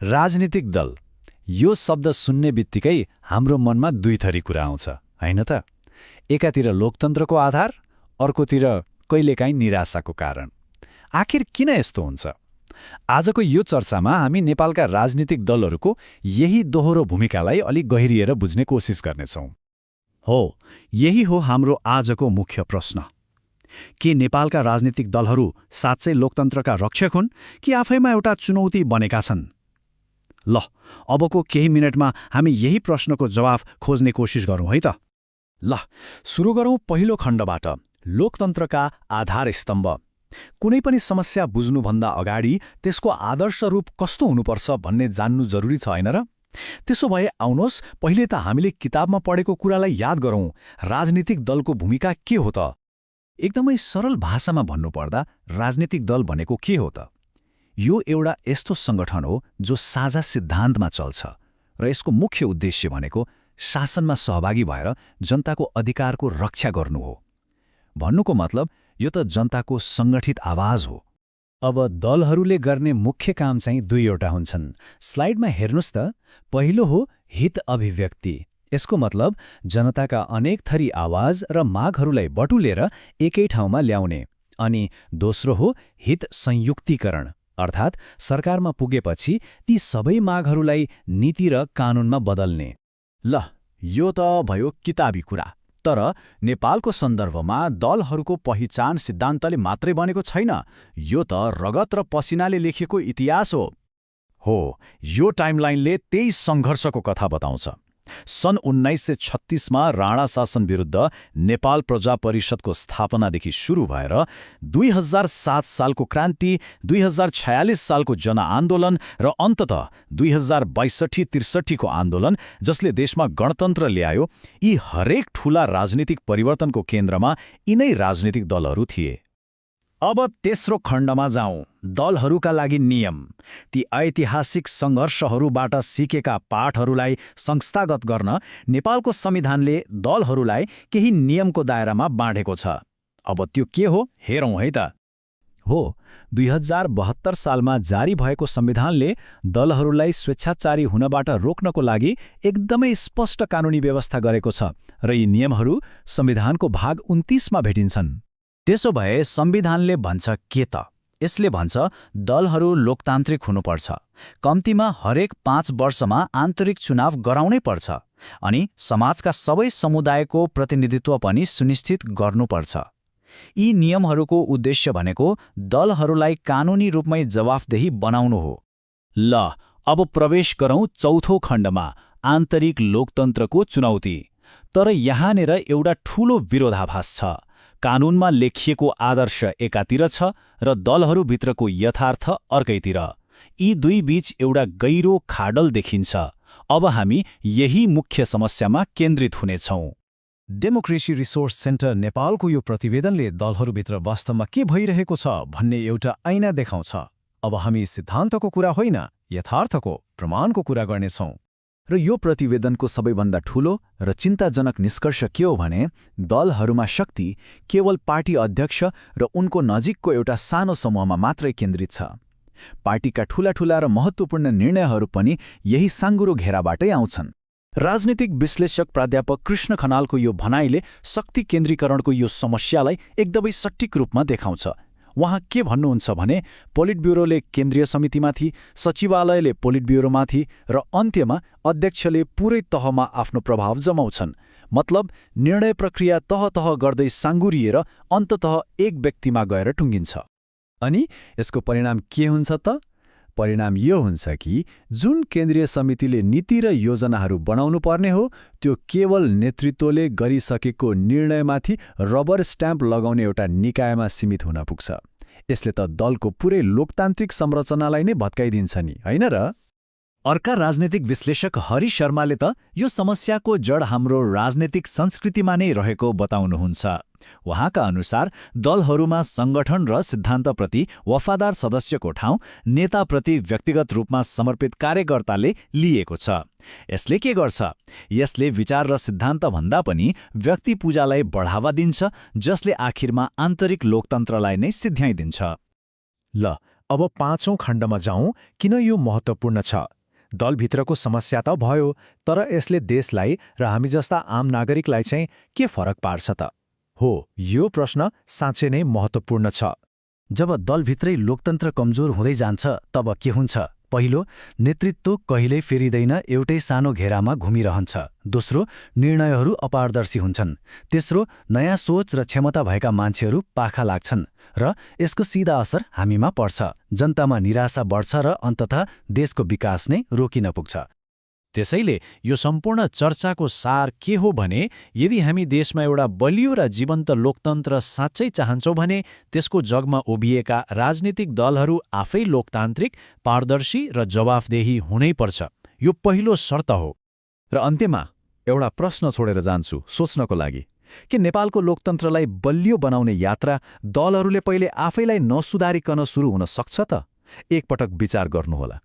राजनीतिक दल यो शब्द सुन्ने बित्तिकै हाम्रो मनमा दुई थरी कुरा आउँछ, होइन त? एकातिर लोकतन्त्रको आधार, अर्कोतिर कहिलेकाहीँ निराशाको कारण। आखिर किन यस्तो हुन्छ? आजको यो चर्चामा हामी नेपालका राजनीतिक दलहरूको यही दोहोरो भूमिकालाई अलि गहिरिएर बुझ्ने कोसिस गर्नेछौँ। हो, यही हो हाम्रो आजको मुख्य प्रश्न। के नेपालका राजनीतिक दलहरू साँच्चै लोकतन्त्रका रक्षक हुन् कि आफैमा एउटा चुनौती बनेका छन्? ल, अबको केही मिनटमा हामी यही प्रश्नको जवाफ खोज्ने कोसिस गरौँ है त। ल, सुरु गरौँ पहिलो खण्डबाट, लोकतन्त्रका आधार स्तम्भ। कुनै पनि समस्या बुझ्नुभन्दा अगाडि त्यसको आदर्श रूप कस्तो हुनुपर्छ भन्ने जान्नु जरुरी छ, होइन र? त्यसो भए आउनुहोस् पहिले त हामीले किताबमा पढेको कुरालाई याद गरौँ। राजनीतिक दलको भूमिका के हो त? एकदमै सरल भाषामा भन्नुपर्दा राजनीतिक दल भनेको के हो त? यो एउटा यस्तो सङ्गठन हो जो साझा सिद्धान्तमा चल्छ र यसको मुख्य उद्देश्य भनेको शासनमा सहभागी भएर जनताको अधिकारको रक्षा गर्नु हो। भन्नुको मतलब यो त जनताको सङ्गठित आवाज हो। अब दलहरूले गर्ने मुख्य काम चाहिँ दुईवटा हुन्छन्। स्लाइडमा हेर्नुस् त। पहिलो हो हित अभिव्यक्ति। यसको मतलब जनताका अनेक थरी आवाज र मागहरूलाई बटुलेर एकै ठाउँमा ल्याउने। अनि दोस्रो हो हित संयुक्तिकरण, अर्थात् सरकारमा पुगेपछि ती सबै मागहरूलाई नीति र कानूनमा बदल्ने। ल, यो त भयो किताबी कुरा। तर नेपालको सन्दर्भमा दलहरूको पहिचान सिद्धान्तले मात्रै बनेको छैन। यो त रगत र पसिनाले लेखिएको इतिहास हो। यो टाइमलाइनले त्यही सङ्घर्षको कथा बताउँछ। सन् 1936मा राणा शासन विरुद्ध नेपाल प्रजा परिषदको स्थापनादेखि सुरु भएर 2007 सालको क्रान्ति, 2046 सालको जनआन्दोलन र अन्ततः 2062-63 को आन्दोलन जसले देशमा गणतन्त्र ल्यायो, यी हरेक ठूला राजनीतिक परिवर्तनको केन्द्रमा यिनै राजनीतिक दलहरू थिए। अब तेस्रो खण्डमा जाउँ, दलहरूका लागि नियम। ती ऐतिहासिक सङ्घर्षहरूबाट सिकेका पाठहरूलाई संस्थागत गर्न नेपालको संविधानले दलहरूलाई केही नियमको दायरामा बाँडेको छ। अब त्यो के हो हेरौँ है त। हो, 2072 सालमा जारी भएको संविधानले दलहरूलाई स्वेच्छाचारी हुनबाट रोक्नको लागि एकदमै स्पष्ट कानुनी व्यवस्था गरेको छ र यी नियमहरू संविधानको भाग 29 मा भेटिन्छन्। त्यसो भए संविधानले भन्छ के त? यसले भन्छ दलहरू लोकतान्त्रिक हुनुपर्छ, कम्तीमा हरेक 5 वर्षमा आन्तरिक चुनाव गराउनै पर्छ, अनि समाजका सबै समुदायको प्रतिनिधित्व पनि सुनिश्चित गर्नुपर्छ। यी नियमहरूको उद्देश्य भनेको दलहरूलाई कानुनी रूपमै जवाफदेही बनाउनु हो। ल, अब प्रवेश गरौँ चौथो खण्डमा, आन्तरिक लोकतन्त्रको चुनौती। तर यहाँनिर एउटा ठूलो विरोधाभास छ। कानूनमा लेखिएको आदर्श एकातिर छ र दलहरूभित्रको यथार्थ अर्कैतिर। यी दुई बीच एउटा गहिरो खाडल देखिन्छ। अब हामी यही मुख्य समस्यामा केन्द्रित हुनेछौँ। डेमोक्रेसी रिसोर्स सेन्टर नेपालको यो प्रतिवेदनले दलहरूभित्र वास्तवमा के भइरहेको छ भन्ने एउटा ऐना देखाउँछ। अब हामी सिद्धान्तको कुरा होइन, यथार्थको, प्रमाणको कुरा गर्नेछौँ। र यो प्रतिवेदनको सबैभन्दा ठूलो र चिन्ताजनक निष्कर्ष के हो भने दलहरूमा शक्ति केवल पार्टी अध्यक्ष र उनको नजिकको एउटा सानो समूहमा मात्रै केन्द्रित छ। पार्टीका ठूला र महत्त्वपूर्ण निर्णयहरू पनि यही साँघुरो घेराबाटै आउँछन्। राजनीतिक विश्लेषक प्राध्यापक कृष्ण खनालको यो भनाइले शक्ति केन्द्रीकरणको यो समस्यालाई एकदमै सटीक रूपमा देखाउँछ। उहाँ के भन्नुहुन्छ भने पोलिट ब्युरोले केन्द्रीय समितिमाथि, सचिवालयले पोलिट ब्युरोमाथि र अन्त्यमा अध्यक्षले पुरै तहमा आफ्नो प्रभाव जमाउँछन्। मतलब निर्णय प्रक्रिया तह गर्दै साँगुरिएर अन्ततः एक व्यक्तिमा गएर टुङ्गिन्छ। अनि यसको परिणाम के हुन्छ त? परिणाम यो हुन्छ कि जुन केन्द्रीय समितिले नीति र योजनाहरू बनाउनु पर्ने हो, त्यो केवल नेतृत्वले गरिसकेको निर्णयमाथि रबर स्ट्याम्प लगाउने एउटा निकायमा सीमित हुन पुग्छ। यसले त दलको पुरै लोकतान्त्रिक संरचनालाई नै भत्काइदिन्छ नि, होइन र? अर्का राजनीतिक विश्लेषक हरि शर्माले त यो समस्याको जड हाम्रो राजनीतिक संस्कृतिमा नै रहेको बताउनुहुन्छ। उहाँका अनुसार दलहरूमा संगठन र सिद्धान्तप्रति वफादार सदस्यको ठाउँ नेताप्रति व्यक्तिगत रूपमा समर्पित कार्यकर्ताले लिएको छ। यसले के गर्छ? यसले विचार र सिद्धान्तभन्दा पनि व्यक्ति पूजालाई बढावा दिन्छ, जसले आखिरमा आन्तरिक लोकतन्त्रलाई नै सिद्ध्याइदिन्छ। ल, अब 5औं खण्डमा जाउँ, किन यो महत्त्वपूर्ण छ। दलभित्रको समस्या त भयो, तर यसले देशलाई र हामी जस्ता आम नागरिकलाई चाहिँ के फरक पार्छ त? हो, यो प्रश्न साँच्चै नै महत्त्वपूर्ण छ। जब दलभित्रै लोकतन्त्र कमजोर हुँदै जान्छ तब के हुन्छ? पहिलो, नेतृत्व कहिल्यै फेरिँदैन, एउटै सानो घेरामा घुमिरहन्छ। दोस्रो, निर्णयहरू अपारदर्शी हुन्छन्। तेस्रो, नयाँ सोच र क्षमता भएका मान्छेहरू पाखा लाग्छन् र यसको सिधा असर हामीमा पर्छ। जनतामा निराशा बढ्छ र अन्ततः देशको विकास नै रोकिन पुग्छ। त्यसैले यो सम्पूर्ण चर्चाको सार के हो भने, यदि हामी देशमा एउटा बलियो र जीवन्त लोकतन्त्र साँच्चै चाहन्छौँ भने त्यसको जगमा उभिएका राजनीतिक दलहरू आफै लोकतान्त्रिक, पारदर्शी र जवाफदेही हुनैपर्छ। यो पहिलो शर्त हो। र अन्त्यमा एउटा प्रश्न छोडेर जान्छु सोच्नको लागि, के नेपालको लोकतन्त्रलाई बलियो बनाउने यात्रा दलहरूले पहिले आफैलाई नसुधारिकन सुरु हुन सक्छ त? एकपटक विचार गर्नुहोला।